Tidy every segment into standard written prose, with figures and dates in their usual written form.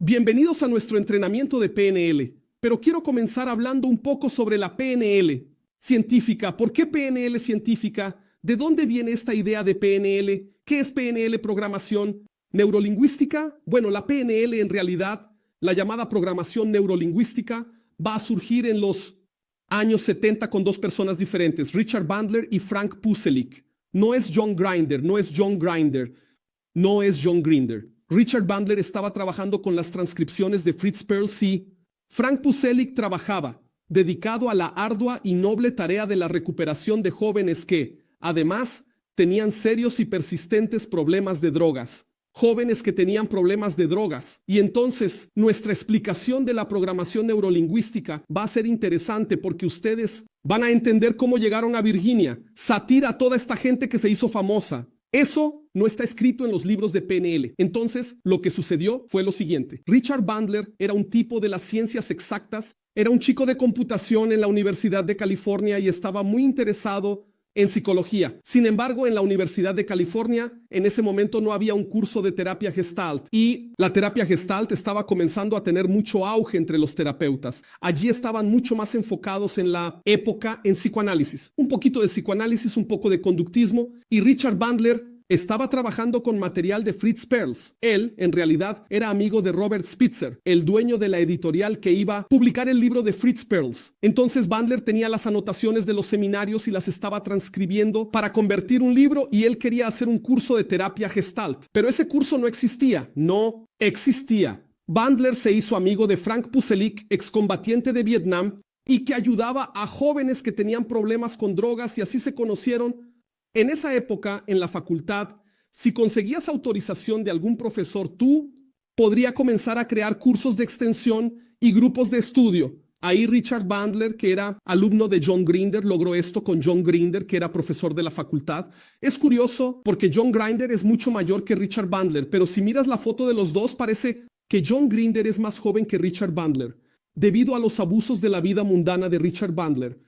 Bienvenidos a nuestro entrenamiento de PNL, pero quiero comenzar hablando un poco sobre la PNL científica. ¿Por qué PNL científica? ¿De dónde viene esta idea de PNL? ¿Qué es PNL programación neurolingüística? Bueno, la PNL en realidad, la llamada programación neurolingüística, va a surgir en los años 70 con dos personas diferentes, Richard Bandler y Frank Puselic. No es John Grinder, no es John Grinder, no es John Grinder. Richard Bandler estaba trabajando con las transcripciones de Fritz Perls y Frank Puselic trabajaba, dedicado a la ardua y noble tarea de la recuperación de jóvenes que, además, tenían serios y persistentes problemas de drogas. Jóvenes que tenían problemas de drogas. Y entonces, nuestra explicación de la programación neurolingüística va a ser interesante porque ustedes van a entender cómo llegaron a Virginia. Satira a toda esta gente que se hizo famosa. Eso no está escrito en los libros de PNL. Entonces, lo que sucedió fue lo siguiente. Richard Bandler era un tipo de las ciencias exactas, era un chico de computación en la Universidad de California y estaba muy interesado en psicología. Sin embargo, en la Universidad de California, en ese momento no había un curso de terapia Gestalt y la terapia Gestalt estaba comenzando a tener mucho auge entre los terapeutas. Allí estaban mucho más enfocados en la época en psicoanálisis. Un poquito de psicoanálisis, un poco de conductismo, y Richard Bandler estaba trabajando con material de Fritz Perls. Él, en realidad, era amigo de Robert Spitzer, el dueño de la editorial que iba a publicar el libro de Fritz Perls. Entonces Bandler tenía las anotaciones de los seminarios y las estaba transcribiendo para convertir un libro y él quería hacer un curso de terapia Gestalt. Pero ese curso no existía. Bandler se hizo amigo de Frank Puselic, excombatiente de Vietnam, y que ayudaba a jóvenes que tenían problemas con drogas y así se conocieron. En esa época, en la facultad, si conseguías autorización de algún profesor, tú podrías comenzar a crear cursos de extensión y grupos de estudio. Ahí Richard Bandler, que era alumno de John Grinder, logró esto con John Grinder, que era profesor de la facultad. Es curioso porque John Grinder es mucho mayor que Richard Bandler, pero si miras la foto de los dos, parece que John Grinder es más joven que Richard Bandler, debido a los abusos de la vida mundana de Richard Bandler.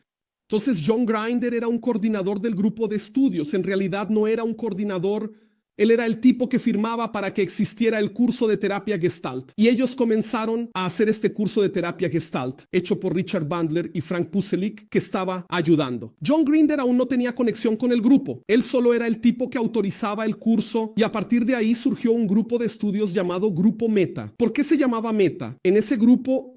Entonces John Grinder era un coordinador del grupo de estudios, en realidad no era un coordinador, él era el tipo que firmaba para que existiera el curso de terapia Gestalt. Y ellos comenzaron a hacer este curso de terapia Gestalt, hecho por Richard Bandler y Frank Puselic, que estaba ayudando. John Grinder aún no tenía conexión con el grupo, él solo era el tipo que autorizaba el curso y a partir de ahí surgió un grupo de estudios llamado Grupo Meta. ¿Por qué se llamaba Meta? En ese grupo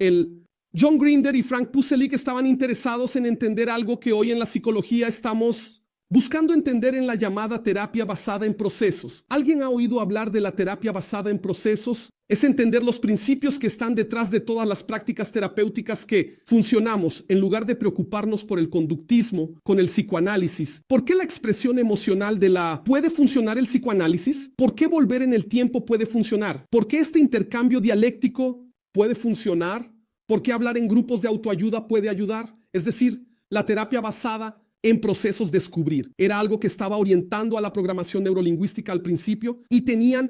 John Grinder y Frank Puselic estaban interesados en entender algo que hoy en la psicología estamos buscando entender en la llamada terapia basada en procesos. ¿Alguien ha oído hablar de la terapia basada en procesos? Es entender los principios que están detrás de todas las prácticas terapéuticas que funcionamos en lugar de preocuparnos por el conductismo, con el psicoanálisis. ¿Por qué la expresión emocional de la ¿puede funcionar el psicoanálisis? ¿Por qué volver en el tiempo puede funcionar? ¿Por qué este intercambio dialéctico puede funcionar? ¿Por qué hablar en grupos de autoayuda puede ayudar? Es decir, la terapia basada en procesos descubrir. Era algo que estaba orientando a la programación neurolingüística al principio y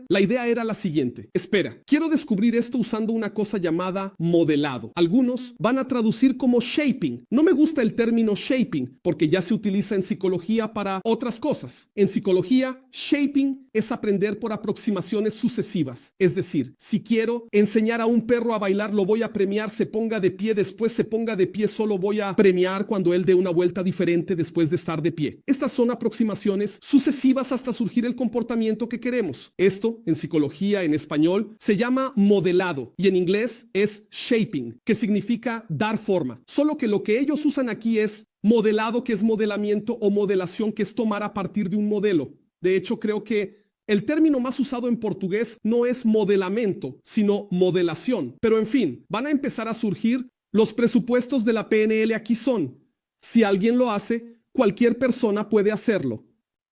la idea era la siguiente. Espera, quiero descubrir esto usando una cosa llamada modelado. Algunos van a traducir como shaping. No me gusta el término shaping porque ya se utiliza en psicología para otras cosas. En psicología, shaping es aprender por aproximaciones sucesivas. Es decir, si quiero enseñar a un perro a bailar, lo voy a premiar, se ponga de pie, después se ponga de pie, solo voy a premiar cuando él dé una vuelta diferente después de estar de pie. Estas son aproximaciones sucesivas hasta surgir el comportamiento que queremos. Esto, en psicología, en español, se llama modelado y en inglés es shaping, que significa dar forma. Solo que lo que ellos usan aquí es modelado, que es modelamiento, o modelación, que es tomar a partir de un modelo. De hecho, creo que el término más usado en portugués no es modelamento, sino modelación. Pero en fin, van a empezar a surgir los presupuestos de la PNL. Aquí son: si alguien lo hace, cualquier persona puede hacerlo.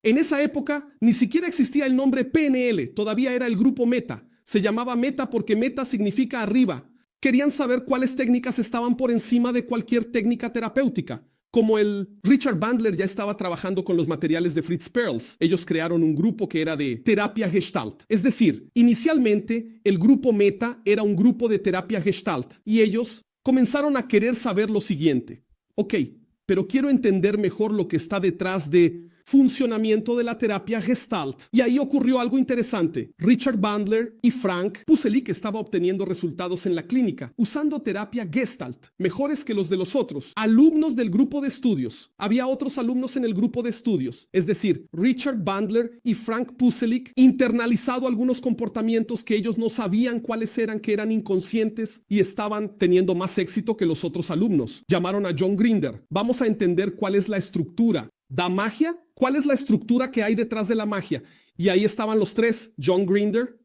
En esa época ni siquiera existía el nombre PNL, todavía era el grupo Meta. Se llamaba Meta porque Meta significa arriba. Querían saber cuáles técnicas estaban por encima de cualquier técnica terapéutica. Como Richard Bandler ya estaba trabajando con los materiales de Fritz Perls, ellos crearon un grupo que era de terapia Gestalt. Es decir, inicialmente el grupo Meta era un grupo de terapia Gestalt y ellos comenzaron a querer saber lo siguiente. Ok, pero quiero entender mejor lo que está detrás de funcionamiento de la terapia Gestalt. Y ahí ocurrió algo interesante. Richard Bandler y Frank Puselic estaban obteniendo resultados en la clínica usando terapia Gestalt, mejores que los de los otros. Alumnos del grupo de estudios. Había otros alumnos en el grupo de estudios, es decir, Richard Bandler y Frank Puselic, internalizado algunos comportamientos que ellos no sabían cuáles eran, que eran inconscientes y estaban teniendo más éxito que los otros alumnos. Llamaron a John Grinder. Vamos a entender cuál es la estructura. ¿Da magia? ¿Cuál es la estructura que hay detrás de la magia? Y ahí estaban los tres, John Grinder,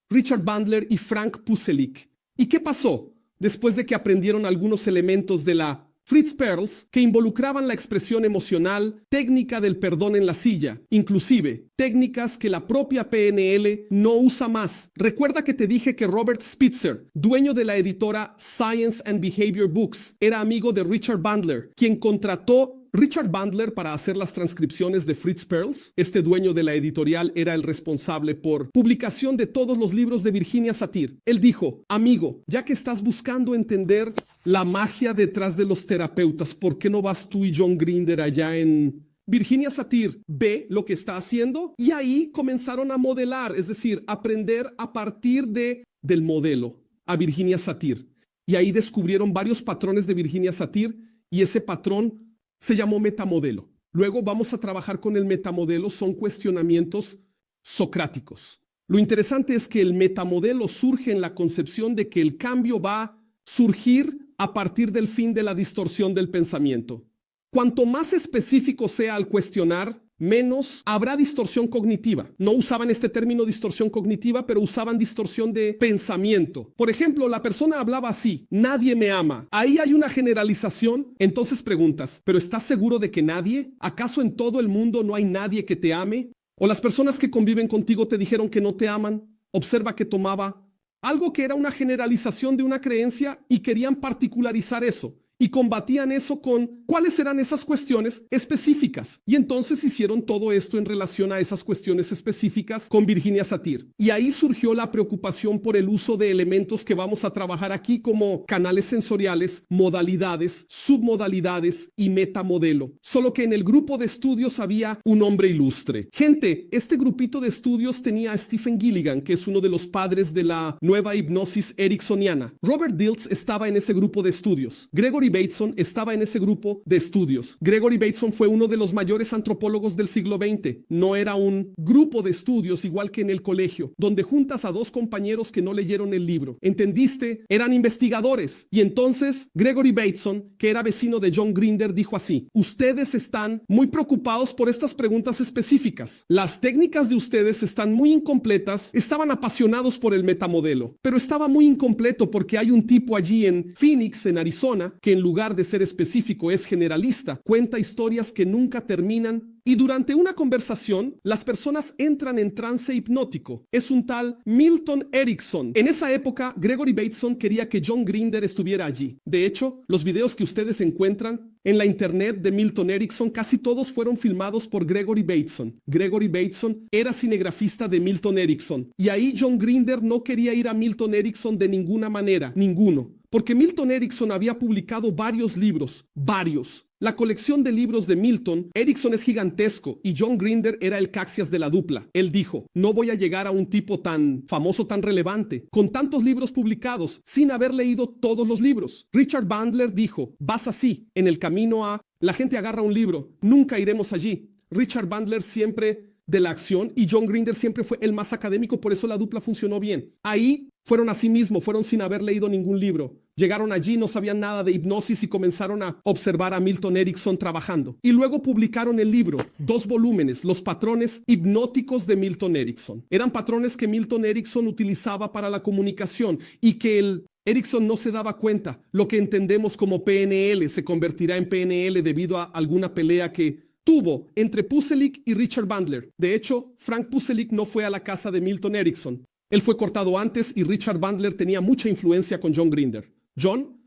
Richard Bandler y Frank Puselic. ¿Y qué pasó? Después de que aprendieron algunos elementos de la Fritz Perls que involucraban la expresión emocional, técnica del perdón en la silla, inclusive técnicas que la propia PNL no usa más. Recuerda que te dije que Robert Spitzer, dueño de la editora Science and Behavior Books, era amigo de Richard Bandler, quien contrató Richard Bandler para hacer las transcripciones de Fritz Perls. Este dueño de la editorial era el responsable por publicación de todos los libros de Virginia Satir. Él dijo: amigo, ya que estás buscando entender la magia detrás de los terapeutas, ¿por qué no vas tú y John Grinder allá en Virginia Satir? Ve lo que está haciendo. Y ahí comenzaron a modelar, es decir, aprender a partir del modelo a Virginia Satir. Y ahí descubrieron varios patrones de Virginia Satir y ese patrón se llamó metamodelo. Luego vamos a trabajar con el metamodelo, son cuestionamientos socráticos. Lo interesante es que el metamodelo surge en la concepción de que el cambio va a surgir a partir del fin de la distorsión del pensamiento. Cuanto más específico sea al cuestionar, menos habrá distorsión cognitiva. No usaban este término distorsión cognitiva, pero usaban distorsión de pensamiento. Por ejemplo, la persona hablaba así: nadie me ama. Ahí hay una generalización. Entonces preguntas: ¿pero estás seguro de que nadie? ¿Acaso en todo el mundo no hay nadie que te ame? ¿O las personas que conviven contigo te dijeron que no te aman? Observa que tomaba algo que era una generalización de una creencia y querían particularizar eso. Y combatían eso con cuáles eran esas cuestiones específicas. Y entonces hicieron todo esto en relación a esas cuestiones específicas con Virginia Satir. Y ahí surgió la preocupación por el uso de elementos que vamos a trabajar aquí, como canales sensoriales, modalidades, submodalidades y metamodelo. Solo que en el grupo de estudios había un hombre ilustre. Gente, este grupito de estudios tenía a Stephen Gilligan, que es uno de los padres de la nueva hipnosis ericksoniana. Robert Dilts estaba en ese grupo de estudios. Gregory Bateson estaba en ese grupo de estudios. Gregory Bateson fue uno de los mayores antropólogos del siglo XX. No era un grupo de estudios igual que en el colegio, donde juntas a dos compañeros que no leyeron el libro. ¿Entendiste? Eran investigadores. Y entonces Gregory Bateson, que era vecino de John Grinder, dijo así: ustedes están muy preocupados por estas preguntas específicas. Las técnicas de ustedes están muy incompletas. Estaban apasionados por el metamodelo, pero estaba muy incompleto porque hay un tipo allí en Phoenix, en Arizona, que en lugar de ser específico es generalista, cuenta historias que nunca terminan. Y durante una conversación, las personas entran en trance hipnótico. Es un tal Milton Erickson. En esa época, Gregory Bateson quería que John Grinder estuviera allí. De hecho, los videos que ustedes encuentran en la internet de Milton Erickson, casi todos fueron filmados por Gregory Bateson. Gregory Bateson era cinegrafista de Milton Erickson. Y ahí John Grinder no quería ir a Milton Erickson de ninguna manera, ninguno. Porque Milton Erickson había publicado varios libros, varios. La colección de libros de Milton Erickson es gigantesco y John Grinder era el Caxias de la dupla. Él dijo: no voy a llegar a un tipo tan famoso, tan relevante, con tantos libros publicados, sin haber leído todos los libros. Richard Bandler dijo: vas así, en el camino a la gente agarra un libro, nunca iremos allí. Richard Bandler siempre de la acción y John Grinder siempre fue el más académico, por eso la dupla funcionó bien. Ahí fueron a sí mismos, fueron sin haber leído ningún libro. Llegaron allí, no sabían nada de hipnosis y comenzaron a observar a Milton Erickson trabajando. Y luego publicaron el libro, 2 volúmenes, Los patrones hipnóticos de Milton Erickson. Eran patrones que Milton Erickson utilizaba para la comunicación y que Erickson no se daba cuenta. Lo que entendemos como PNL se convertirá en PNL debido a alguna pelea que tuvo entre Puselic y Richard Bandler. De hecho, Frank Puselic no fue a la casa de Milton Erickson. Él fue cortado antes y Richard Bandler tenía mucha influencia con John Grinder.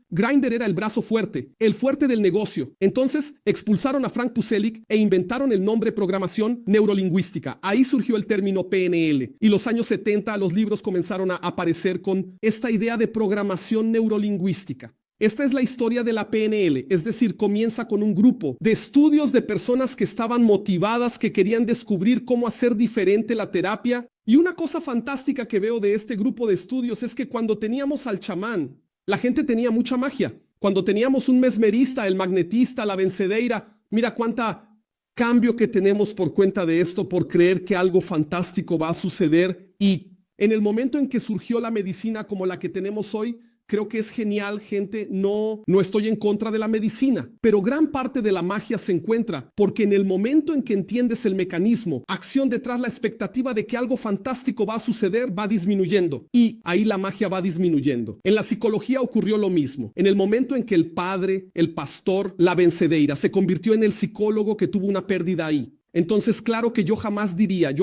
Grinder era el brazo fuerte, el fuerte del negocio. Entonces expulsaron a Frank Puselic e inventaron el nombre programación neurolingüística. Ahí surgió el término PNL. Y los años 70 los libros comenzaron a aparecer con esta idea de programación neurolingüística. Esta es la historia de la PNL, es decir, comienza con un grupo de estudios de personas que estaban motivadas, que querían descubrir cómo hacer diferente la terapia. Y una cosa fantástica que veo de este grupo de estudios es que cuando teníamos al chamán, la gente tenía mucha magia. Cuando teníamos un mesmerista, el magnetista, la vencedeira, mira cuánta cambio que tenemos por cuenta de esto, por creer que algo fantástico va a suceder. Y en el momento en que surgió la medicina como la que tenemos hoy, creo que es genial, gente. No estoy en contra de la medicina, pero gran parte de la magia se encuentra porque en el momento en que entiendes el mecanismo, acción detrás, la expectativa de que algo fantástico va a suceder va disminuyendo y ahí la magia va disminuyendo. En la psicología ocurrió lo mismo. En el momento en que el padre, el pastor, la vencedeira se convirtió en el psicólogo que tuvo una pérdida ahí. Entonces, claro que yo jamás diría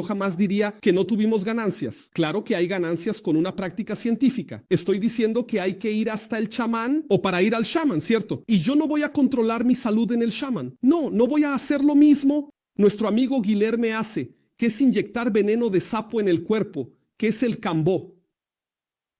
que no tuvimos ganancias. Claro que hay ganancias con una práctica científica. Estoy diciendo que hay que ir hasta el chamán o para ir al chamán, ¿cierto? Y yo no voy a controlar mi salud en el chamán. No voy a hacer lo mismo. Nuestro amigo Guilherme hace, que es inyectar veneno de sapo en el cuerpo, que es el cambó.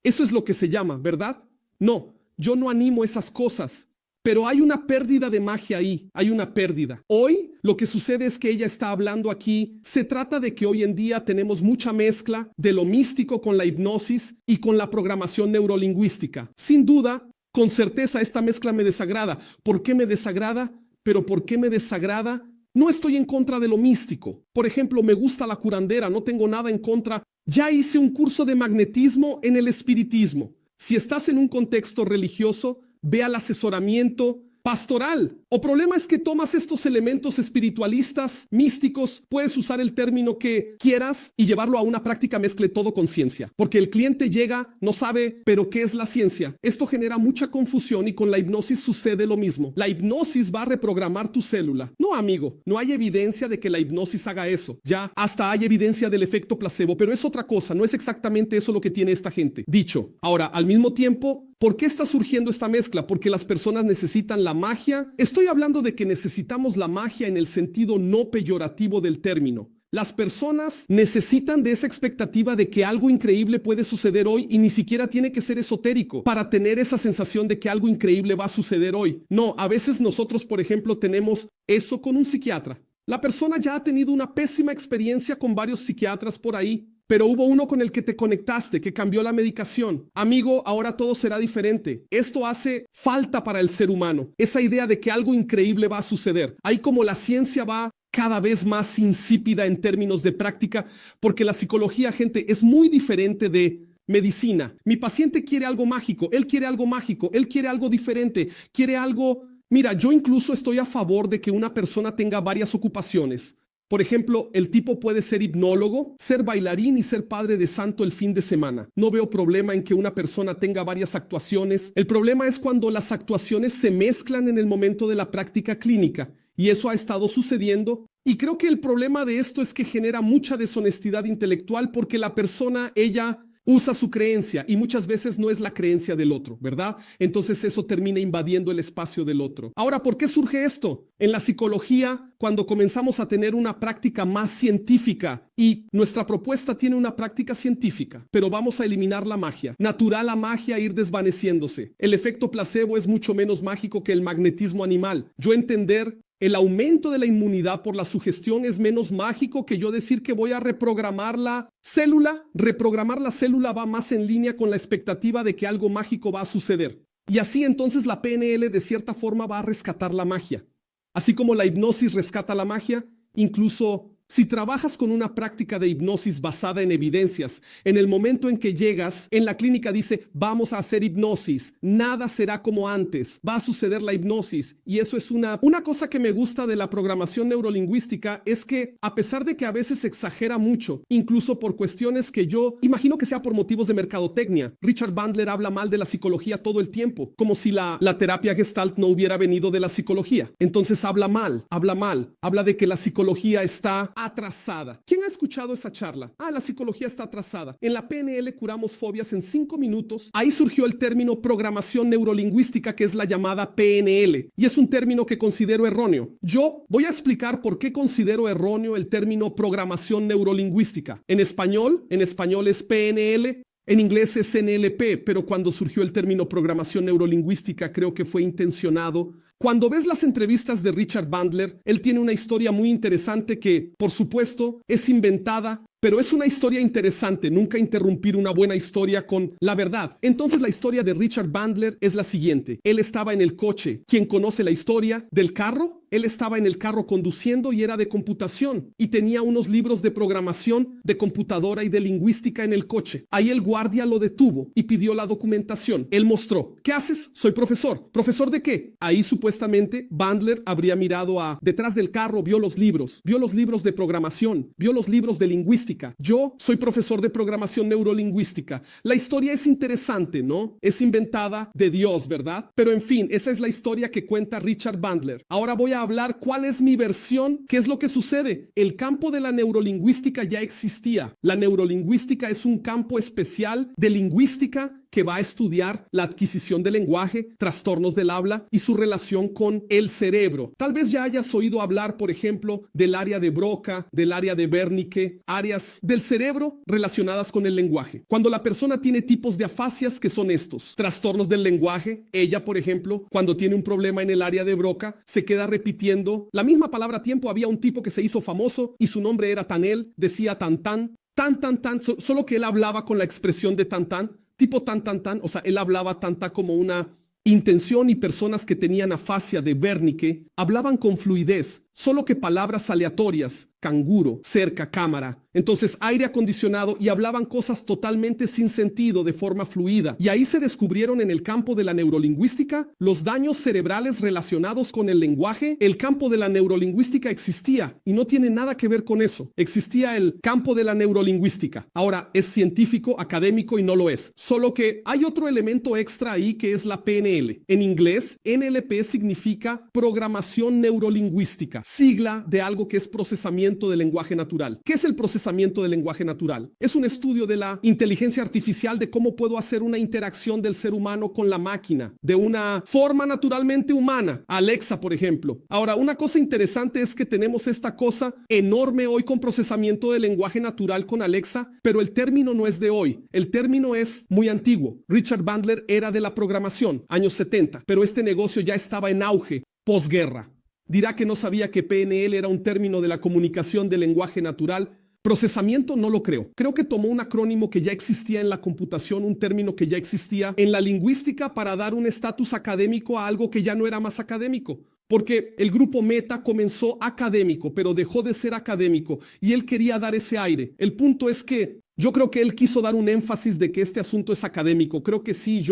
Eso es lo que se llama, ¿verdad? No, yo no animo esas cosas. Pero hay una pérdida de magia ahí, hay una pérdida. Hoy lo que sucede es que ella está hablando aquí, se trata de que hoy en día tenemos mucha mezcla de lo místico con la hipnosis y con la programación neurolingüística. Sin duda, con certeza esta mezcla me desagrada. ¿Por qué me desagrada? Pero ¿por qué me desagrada? No estoy en contra de lo místico. Por ejemplo, me gusta la curandera, no tengo nada en contra. Ya hice un curso de magnetismo en el espiritismo. Si estás en un contexto religioso, ve al asesoramiento pastoral. O problema es que tomas estos elementos espiritualistas, místicos, puedes usar el término que quieras y llevarlo a una práctica mezcle todo con ciencia. Porque el cliente llega, no sabe, pero ¿qué es la ciencia? Esto genera mucha confusión y con la hipnosis sucede lo mismo. La hipnosis va a reprogramar tu célula. No, amigo, no hay evidencia de que la hipnosis haga eso. Ya hasta hay evidencia del efecto placebo, pero es otra cosa, no es exactamente eso lo que tiene esta gente. Dicho, ahora, al mismo tiempo, ¿por qué está surgiendo esta mezcla? Porque las personas necesitan la magia. Estoy hablando de que necesitamos la magia en el sentido no peyorativo del término. Las personas necesitan de esa expectativa de que algo increíble puede suceder hoy y ni siquiera tiene que ser esotérico para tener esa sensación de que algo increíble va a suceder hoy. No, a veces nosotros, por ejemplo, tenemos eso con un psiquiatra. La persona ya ha tenido una pésima experiencia con varios psiquiatras por ahí. Pero hubo uno con el que te conectaste, que cambió la medicación. Amigo, ahora todo será diferente. Esto hace falta para el ser humano. Esa idea de que algo increíble va a suceder. Ahí como la ciencia va cada vez más insípida en términos de práctica, porque la psicología, gente, es muy diferente de medicina. Mi paciente quiere algo mágico, él quiere algo mágico, él quiere algo diferente, quiere algo... Mira, yo incluso estoy a favor de que una persona tenga varias ocupaciones. Por ejemplo, el tipo puede ser hipnólogo, ser bailarín y ser padre de santo el fin de semana. No veo problema en que una persona tenga varias actuaciones. El problema es cuando las actuaciones se mezclan en el momento de la práctica clínica. Y eso ha estado sucediendo. Y creo que el problema de esto es que genera mucha deshonestidad intelectual porque la persona, ella usa su creencia y muchas veces no es la creencia del otro, ¿verdad? Entonces eso termina invadiendo el espacio del otro. Ahora, ¿por qué surge esto? En la psicología, cuando comenzamos a tener una práctica más científica y nuestra propuesta tiene una práctica científica, pero vamos a eliminar la magia. Natural la magia ir desvaneciéndose. El efecto placebo es mucho menos mágico que el magnetismo animal. Yo entender el aumento de la inmunidad por la sugestión es menos mágico que yo decir que voy a reprogramar la célula. Reprogramar la célula va más en línea con la expectativa de que algo mágico va a suceder. Y así entonces la PNL de cierta forma va a rescatar la magia. Así como la hipnosis rescata la magia, incluso si trabajas con una práctica de hipnosis basada en evidencias, en el momento en que llegas, en la clínica dice, vamos a hacer hipnosis, nada será como antes, va a suceder la hipnosis. Y eso es una cosa que me gusta de la programación neurolingüística, es que a pesar de que a veces exagera mucho, incluso por cuestiones que yo imagino que sea por motivos de mercadotecnia. Richard Bandler habla mal de la psicología todo el tiempo, como si la terapia Gestalt no hubiera venido de la psicología. Entonces habla mal, habla de que la psicología está atrasada. ¿Quién ha escuchado esa charla? La psicología está atrasada. En la PNL curamos fobias en 5 minutos. Ahí surgió el término programación neurolingüística, que es la llamada PNL, y es un término que considero erróneo. Yo voy a explicar por qué considero erróneo el término programación neurolingüística. En español es PNL. En inglés es NLP, pero cuando surgió el término programación neurolingüística creo que fue intencionado. Cuando ves las entrevistas de Richard Bandler, él tiene una historia muy interesante que, por supuesto, es inventada, pero es una historia interesante, nunca interrumpir una buena historia con la verdad. Entonces la historia de Richard Bandler es la siguiente. Él estaba en el coche. ¿Quién conoce la historia del carro? Él estaba en el carro conduciendo y era de computación y tenía unos libros de programación, de computadora y de lingüística en el coche. Ahí el guardia lo detuvo y pidió la documentación. Él mostró. ¿Qué haces? Soy profesor. ¿Profesor de qué? Ahí supuestamente Bandler habría mirado detrás del carro, vio los libros de programación, vio los libros de lingüística. Yo soy profesor de programación neurolingüística. La historia es interesante, ¿no? Es inventada de Dios, ¿verdad? Pero en fin, esa es la historia que cuenta Richard Bandler. Ahora voy a hablar cuál es mi versión, qué es lo que sucede. El campo de la neurolingüística ya existía. La neurolingüística es un campo especial de lingüística que va a estudiar la adquisición del lenguaje, trastornos del habla y su relación con el cerebro. Tal vez ya hayas oído hablar, por ejemplo, del área de Broca, del área de Wernicke, áreas del cerebro relacionadas con el lenguaje. Cuando la persona tiene tipos de afasias que son estos, trastornos del lenguaje, ella, por ejemplo, cuando tiene un problema en el área de Broca, se queda repitiendo la misma palabra a tiempo. Había un tipo que se hizo famoso y su nombre era Tanel, decía tan, solo que él hablaba con la expresión de tan, tipo tan, o sea, él hablaba tanta como una intención y personas que tenían afasia de Wernicke hablaban con fluidez, solo que palabras aleatorias, canguro, cerca, cámara, entonces aire acondicionado y hablaban cosas totalmente sin sentido de forma fluida. Y ahí se descubrieron en el campo de la neurolingüística los daños cerebrales relacionados con el lenguaje. El campo de la neurolingüística existía y no tiene nada que ver con eso. Existía el campo de la neurolingüística. Ahora es científico, académico y no lo es. Solo que hay otro elemento extra ahí que es la PNL. En inglés, NLP significa programación neurolingüística, sigla de algo que es procesamiento del lenguaje natural. ¿Qué es el procesamiento del lenguaje natural? Es un estudio de la inteligencia artificial, de cómo puedo hacer una interacción del ser humano con la máquina, de una forma naturalmente humana. Alexa, por ejemplo. Ahora, una cosa interesante es que tenemos esta cosa enorme hoy con procesamiento del lenguaje natural con Alexa, pero el término no es de hoy. El término es muy antiguo. Richard Bandler era de la programación, años 70, pero este negocio ya estaba en auge posguerra. Dirá que no sabía que PNL era un término de la comunicación del lenguaje natural. Procesamiento no lo creo. Creo que tomó un acrónimo que ya existía en la computación, un término que ya existía en la lingüística para dar un estatus académico a algo que ya no era más académico. Porque el grupo Meta comenzó académico, pero dejó de ser académico y él quería dar ese aire. El punto es que yo creo que él quiso dar un énfasis de que este asunto es académico. Creo que sí,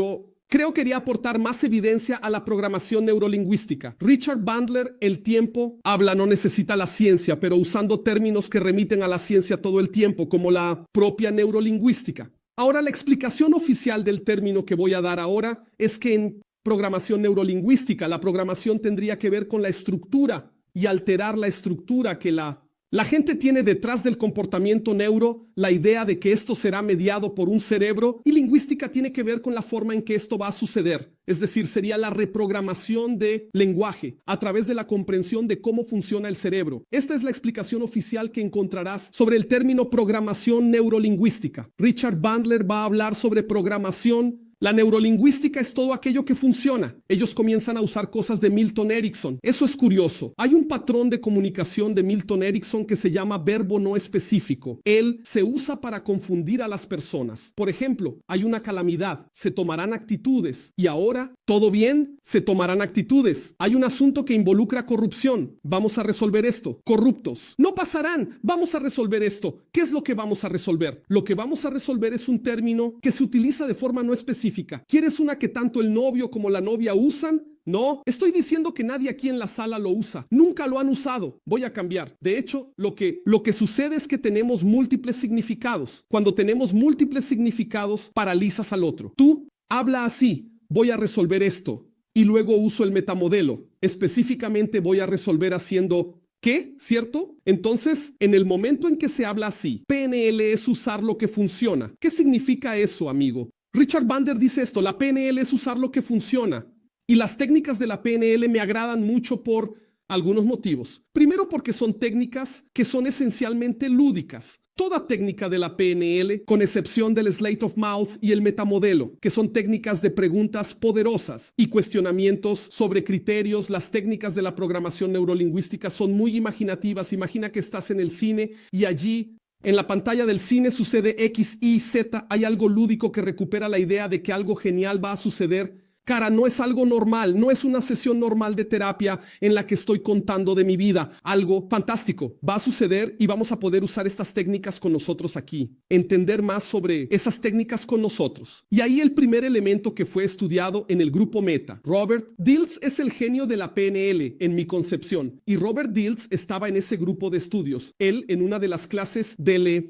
creo que quería aportar más evidencia a la programación neurolingüística. Richard Bandler, el tiempo habla, no necesita la ciencia, pero usando términos que remiten a la ciencia todo el tiempo, como la propia neurolingüística. Ahora, la explicación oficial del término que voy a dar ahora es que en programación neurolingüística, la programación tendría que ver con la estructura y alterar la estructura que la gente tiene detrás del comportamiento neuro, la idea de que esto será mediado por un cerebro, y lingüística tiene que ver con la forma en que esto va a suceder. Es decir, sería la reprogramación de lenguaje a través de la comprensión de cómo funciona el cerebro. Esta es la explicación oficial que encontrarás sobre el término programación neurolingüística. Richard Bandler va a hablar sobre programación. La neurolingüística es todo aquello que funciona. Ellos comienzan a usar cosas de Milton Erickson. Eso es curioso. Hay un patrón de comunicación de Milton Erickson que se llama verbo no específico. Él se usa para confundir a las personas. Por ejemplo, hay una calamidad, se tomarán actitudes. Y ahora, ¿todo bien? Se tomarán actitudes. Hay un asunto que involucra corrupción. Vamos a resolver esto. Corruptos. No pasarán. Vamos a resolver esto. ¿Qué es lo que vamos a resolver? Lo que vamos a resolver es un término que se utiliza de forma no específica. ¿Quieres una que tanto el novio como la novia usan? No, estoy diciendo que nadie aquí en la sala lo usa. Nunca lo han usado. Voy a cambiar. De hecho, lo que sucede es que tenemos múltiples significados. Cuando tenemos múltiples significados, paralizas al otro. Tú habla así. Voy a resolver esto. Y luego uso el metamodelo. Específicamente voy a resolver haciendo ¿qué? ¿Cierto? Entonces, en el momento en que se habla así, PNL es usar lo que funciona. ¿Qué significa eso, amigo? Richard Bandler dice esto, la PNL es usar lo que funciona. Y las técnicas de la PNL me agradan mucho por algunos motivos. Primero, porque son técnicas que son esencialmente lúdicas. Toda técnica de la PNL, con excepción del Sleight of Mouth y el metamodelo, que son técnicas de preguntas poderosas y cuestionamientos sobre criterios. Las técnicas de la programación neurolingüística son muy imaginativas. Imagina que estás en el cine y allí en la pantalla del cine sucede X, Y, Z. Hay algo lúdico que recupera la idea de que algo genial va a suceder. Cara, no es algo normal, no es una sesión normal de terapia en la que estoy contando de mi vida. Algo fantástico va a suceder y vamos a poder usar estas técnicas con nosotros aquí. Entender más sobre esas técnicas con nosotros. Y ahí el primer elemento que fue estudiado en el grupo Meta. Robert Dilts es el genio de la PNL en mi concepción. Y Robert Dilts estaba en ese grupo de estudios. Él en una de las clases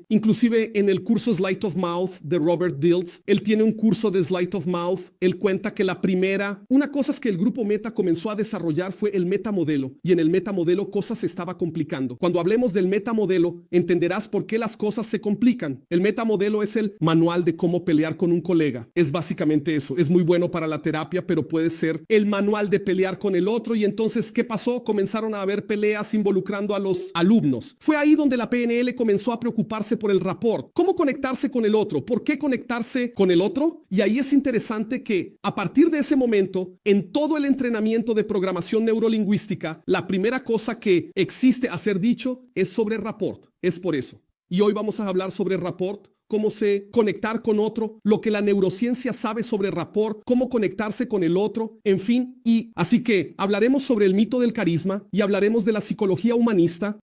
inclusive en el curso Sleight of Mouth de Robert Dilts, él tiene un curso de Sleight of Mouth. Él cuenta que una cosa es que el grupo Meta comenzó a desarrollar fue el metamodelo, y en el metamodelo cosas se estaba complicando. Cuando hablemos del metamodelo, entenderás por qué las cosas se complican. El metamodelo es el manual de cómo pelear con un colega. Es básicamente eso. Es muy bueno para la terapia, pero puede ser el manual de pelear con el otro. Y entonces, ¿qué pasó? Comenzaron a haber peleas involucrando a los alumnos. Fue ahí donde la PNL comenzó a preocuparse por el rapport. ¿Cómo conectarse con el otro? ¿Por qué conectarse con el otro? Y ahí es interesante que a partir de ese momento, en todo el entrenamiento de programación neurolingüística, la primera cosa que existe a ser dicho es sobre rapport. Es por eso. Y hoy vamos a hablar sobre rapport, cómo se conectar con otro, lo que la neurociencia sabe sobre rapport, cómo conectarse con el otro, en fin. Y así que hablaremos sobre el mito del carisma y hablaremos de la psicología humanista.